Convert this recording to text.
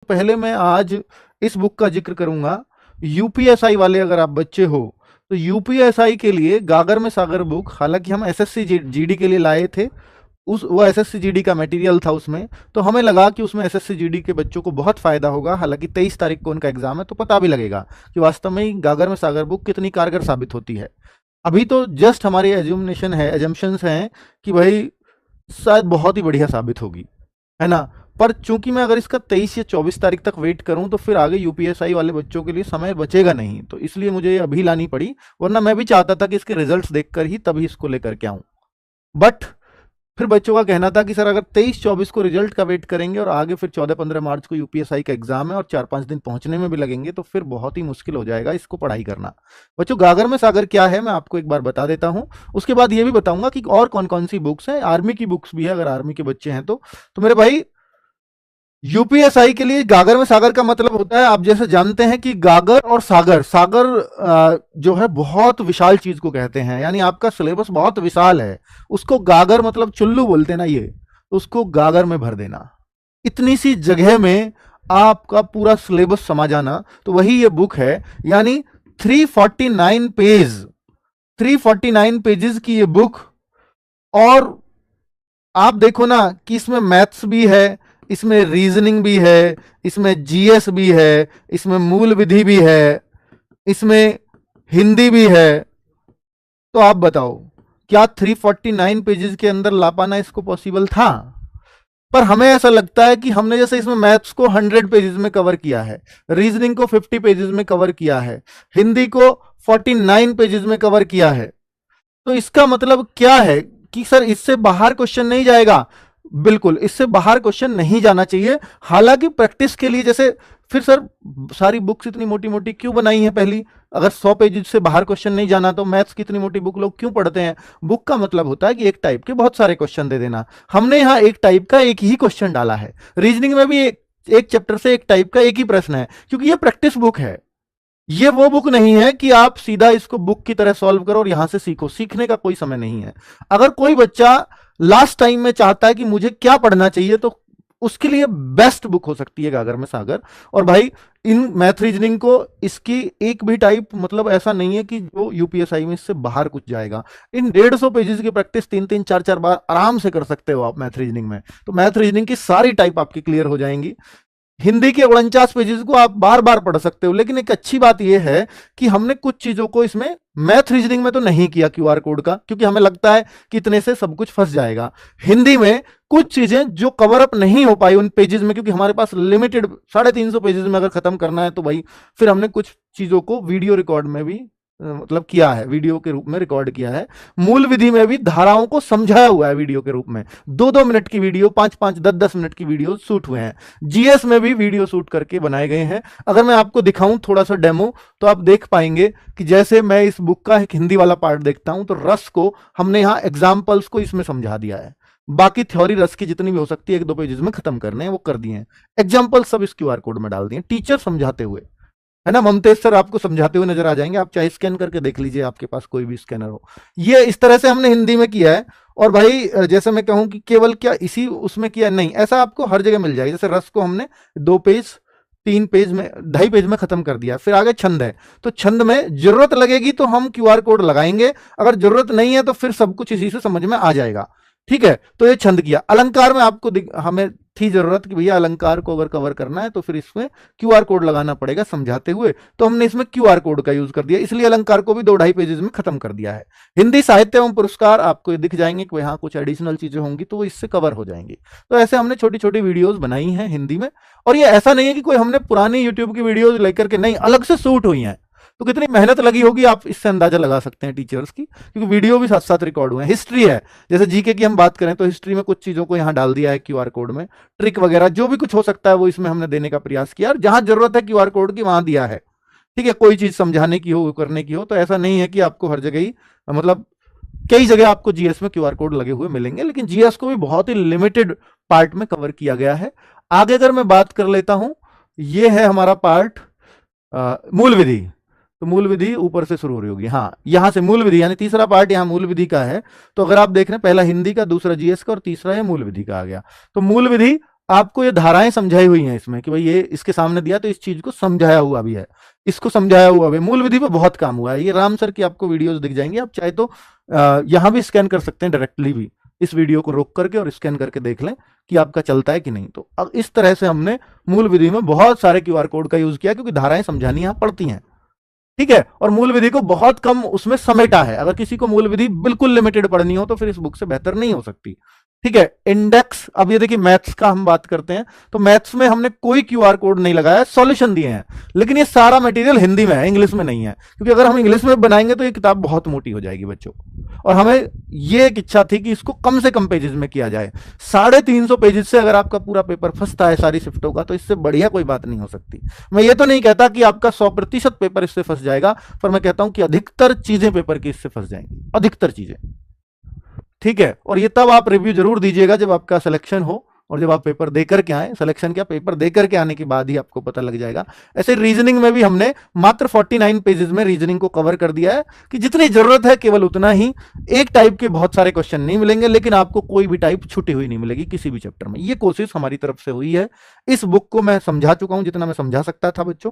पहले मैं आज इस बुक का जिक्र करूंगा। यूपीएसआई वाले अगर आप बच्चे हो तो यूपीएसआई के लिए गागर में सागर बुक, हालांकि हम एसएससी जीडी के लिए लाए थे, उस वो एसएससी जीडी का मटेरियल था उसमें, तो हमें लगा कि उसमें एसएससी जीडी के बच्चों को बहुत फायदा होगा। हालांकि 23 तारीख को उनका एग्जाम है, तो पता भी लगेगा कि वास्तव में गागर में सागर बुक कितनी कारगर साबित होती है। अभी तो जस्ट हमारी एज्यूमनेशन है, एजम्पशंस हैं कि भाई शायद बहुत ही बढ़िया साबित होगी, है ना। पर चूंकि मैं अगर इसका 23 या 24 तारीख तक वेट करूं तो फिर आगे यूपीएसआई वाले बच्चों के लिए समय बचेगा नहीं, तो इसलिए मुझे अभी लानी पड़ी। वरना मैं भी चाहता था कि इसके रिजल्ट्स देखकर ही तभी इसको लेकर के आऊं। बट फिर बच्चों का कहना था कि सर अगर 23-24 को रिजल्ट का वेट करेंगे और आगे फिर 14-15 मार्च को यूपीएसआई का एग्जाम है और 4-5 दिन पहुंचने में भी लगेंगे, तो फिर बहुत ही मुश्किल हो जाएगा इसको पढ़ाई करना। बच्चों, गागर में सागर क्या है मैं आपको एक बार बता देता हूं, उसके बाद ये भी बताऊंगा कि और कौन कौन सी बुक्स हैं। आर्मी की बुक्स भी है, अगर आर्मी के बच्चे हैं तो मेरे भाई यूपीएसआई के लिए गागर में सागर का मतलब होता है, आप जैसे जानते हैं कि गागर और सागर, सागर जो है बहुत विशाल चीज को कहते हैं, यानी आपका सिलेबस बहुत विशाल है। उसको गागर मतलब चुल्लू बोलते हैं ना, ये उसको गागर में भर देना, इतनी सी जगह में आपका पूरा सिलेबस समा जाना, तो वही ये बुक है। यानी 349 पेज, 349 पेजेस की ये बुक। और आप देखो ना कि इसमें मैथ्स भी है, इसमें रीजनिंग भी है, इसमें जीएस भी है, इसमें मूल विधि भी है, इसमें हिंदी भी है। तो आप बताओ क्या 349 पेजेस के अंदर ला पाना इसको पॉसिबल था? पर हमें ऐसा लगता है कि हमने जैसे इसमें मैथ्स को 100 पेजेस में कवर किया है, रीजनिंग को 50 पेजेस में कवर किया है, हिंदी को 49 पेजेस में कवर किया है, तो इसका मतलब क्या है कि सर इससे बाहर क्वेश्चन नहीं जाएगा। बिल्कुल इससे बाहर क्वेश्चन नहीं जाना चाहिए। हालांकि प्रैक्टिस के लिए जैसे, फिर सर सारी बुक्स इतनी मोटी मोटी क्यों बनाई है पहली? अगर 100 पेज से बाहर क्वेश्चन नहीं जाना तो मैथ्स की इतनी मोटी बुक लोग क्यों पढ़ते हैं? बुक का मतलब होता है कि एक टाइप के बहुत सारे क्वेश्चन दे देना। हमने यहाँ एक टाइप का एक ही क्वेश्चन डाला है। रीजनिंग में भी एक चैप्टर से एक टाइप का एक ही प्रश्न है, क्योंकि ये प्रैक्टिस बुक है। ये वो बुक नहीं है कि आप सीधा इसको बुक की तरह सॉल्व करो और यहां से सीखो। सीखने का कोई समय नहीं है। अगर कोई बच्चा लास्ट टाइम में चाहता है कि मुझे क्या पढ़ना चाहिए, तो उसके लिए बेस्ट बुक हो सकती है गागर में सागर। और भाई इन मैथ रीजनिंग को इसकी एक भी टाइप मतलब ऐसा नहीं है कि जो यूपीएसआई में इससे बाहर कुछ जाएगा। इन 150 पेजेस की प्रैक्टिस 3-3 4-4 बार आराम से कर सकते हो आप मैथ रीजनिंग में। तो मैथ रीजनिंग की सारी टाइप आपकी क्लियर हो जाएंगी। हिंदी के 49 पेजेस को आप बार बार पढ़ सकते हो। लेकिन एक अच्छी बात यह है कि हमने कुछ चीजों को इसमें मैथ रीजनिंग में तो नहीं किया क्यूआर कोड का, क्योंकि हमें लगता है कि इतने से सब कुछ फंस जाएगा। हिंदी में कुछ चीजें जो कवर अप नहीं हो पाई उन पेजेस में, क्योंकि हमारे पास लिमिटेड 350 पेजेस में अगर खत्म करना है, तो भाई फिर हमने कुछ चीजों को वीडियो रिकॉर्ड में भी मतलब किया है, वीडियो के रूप में रिकॉर्ड किया है। मूल विधि में भी धाराओं को समझाया हुआ है वीडियो के रूप में। 2-2 मिनट की वीडियो, 5-5 10-10 मिनट की वीडियो शूट हुए हैं। जीएस में भी वीडियो शूट करके बनाए गए हैं। अगर मैं आपको दिखाऊं थोड़ा सा डेमो, तो आप देख पाएंगे कि जैसे मैं इस बुक का एक हिंदी वाला पार्ट देखता हूं, तो रस को हमने यहाँ एग्जाम्पल्स को इसमें समझा दिया है। बाकी थ्योरी रस की जितनी भी हो सकती है 1-2 पेजेस में खत्म करने हैं वो कर दिए हैं। एग्जाम्पल सब इस क्यूआर कोड में डाल दिए, टीचर समझाते हुए, है ना। ममतेज सर आपको समझाते हुए नजर आ जाएंगे, आप चाहे स्कैन करके देख लीजिए, आपके पास कोई भी स्कैनर हो। ये इस तरह से हमने हिंदी में किया है। और भाई जैसे मैं कहूं कि केवल क्या इसी उसमें किया, नहीं, ऐसा आपको हर जगह मिल जाएगा। जैसे रस को हमने 2 पेज 3 पेज में 2.5 पेज में खत्म कर दिया। फिर आगे छंद है, तो छंद में जरूरत लगेगी तो हम क्यूआर कोड लगाएंगे, अगर जरूरत नहीं है तो फिर सब कुछ इसी से समझ में आ जाएगा। ठीक है, तो ये छंद किया। अलंकार में आपको हमें थी जरूरत कि भैया अलंकार को अगर कवर करना है तो फिर इसमें क्यूआर कोड लगाना पड़ेगा समझाते हुए, तो हमने इसमें क्यूआर कोड का यूज कर दिया, इसलिए अलंकार को भी 2-2.5 पेजेस में खत्म कर दिया है। हिंदी साहित्य एवं पुरस्कार आपको दिख जाएंगे कि यहाँ कुछ एडिशनल चीजें होंगी तो वो इससे कवर हो जाएंगी। तो ऐसे हमने छोटी छोटी वीडियोस बनाई हैं हिंदी में। और ये ऐसा नहीं है कि कोई हमने पुरानी यूट्यूब की वीडियोज लेकर के, नहीं, अलग से शूट हुई हैं। तो कितनी मेहनत लगी होगी आप इससे अंदाजा लगा सकते हैं टीचर्स की, क्योंकि वीडियो भी साथ साथ रिकॉर्ड हुए हैं। हिस्ट्री है, जैसे जीके की हम बात करें तो हिस्ट्री में कुछ चीजों को यहाँ डाल दिया है क्यूआर कोड में। ट्रिक वगैरह जो भी कुछ हो सकता है वो इसमें हमने देने का प्रयास किया, और जहां जरूरत है क्यूआर कोड की वहां दिया है। ठीक है, कोई चीज समझाने की हो, करने की हो, तो ऐसा नहीं है कि आपको हर जगह ही, मतलब कई जगह आपको जीएस में क्यूआर कोड लगे हुए मिलेंगे, लेकिन जीएस को भी बहुत ही लिमिटेड पार्ट में कवर किया गया है। आगे अगर मैं बात कर लेता हूं, ये है हमारा पार्ट मूल विधि। तो मूल विधि ऊपर से शुरू हो रही होगी, हाँ, यहां से मूल विधि, यानी तीसरा पार्ट यहां मूल विधि का है। तो अगर आप देख रहे हैं, पहला हिंदी का, दूसरा जीएस का और तीसरा है मूल विधि का आ गया। तो मूल विधि आपको ये धाराएं समझाई हुई हैं इसमें कि भाई ये इसके सामने दिया तो इस चीज को समझाया हुआ भी है, इसको समझाया हुआ भी है। मूल विधि पे बहुत काम हुआ है। ये राम सर की आपको वीडियोस दिख जाएंगे, आप चाहे तो यहाँ भी स्कैन कर सकते हैं डायरेक्टली भी, इस वीडियो को रोक करके और स्कैन करके देख लें कि आपका चलता है कि नहीं। तो अब इस तरह से हमने मूल विधि में बहुत सारे क्यूआर कोड का यूज किया, क्योंकि धाराएं समझानी यहाँ पड़ती हैं, ठीक है। और मूल विधि को बहुत कम उसमें समेटा है। अगर किसी को मूल विधि बिल्कुल लिमिटेड पढ़नी हो तो फिर इस बुक से बेहतर नहीं हो सकती, ठीक है। इंडेक्स, अब ये देखिए मैथ्स का हम बात करते हैं, तो मैथ्स में हमने कोई क्यूआर कोड नहीं लगाया, सॉल्यूशन दिए हैं, लेकिन ये सारा मटेरियल हिंदी में है, इंग्लिश में नहीं है, क्योंकि अगर हम इंग्लिश में बनाएंगे तो ये किताब बहुत मोटी हो जाएगी बच्चों। और हमें ये एक इच्छा थी कि इसको कम से कम पेजेस में किया जाए। 350 पेजेस से अगर आपका पूरा पेपर फंसता है सारी शिफ्टों का, तो इससे बढ़िया कोई बात नहीं हो सकती। मैं ये तो नहीं कहता कि आपका 100% पेपर इससे फंस जाएगा, पर मैं कहता हूं कि अधिकतर चीजें पेपर की इससे फंस जाएंगी, अधिकतर चीजें, ठीक है। और ये तब आप रिव्यू जरूर दीजिएगा जब आपका सिलेक्शन हो, और जब आप पेपर दे करके आए, सिलेक्शन क्या, पेपर दे करके आने के बाद ही आपको पता लग जाएगा। ऐसे रीजनिंग में भी हमने मात्र 49 पेजेस में रीजनिंग को कवर कर दिया है, कि जितनी जरूरत है केवल उतना ही। एक टाइप के बहुत सारे क्वेश्चन नहीं मिलेंगे, लेकिन आपको कोई भी टाइप छुटी हुई नहीं मिलेगी किसी भी चैप्टर में। ये कोशिश हमारी तरफ से हुई है। इस बुक को मैं समझा चुका हूं जितना मैं समझा सकता था बच्चों।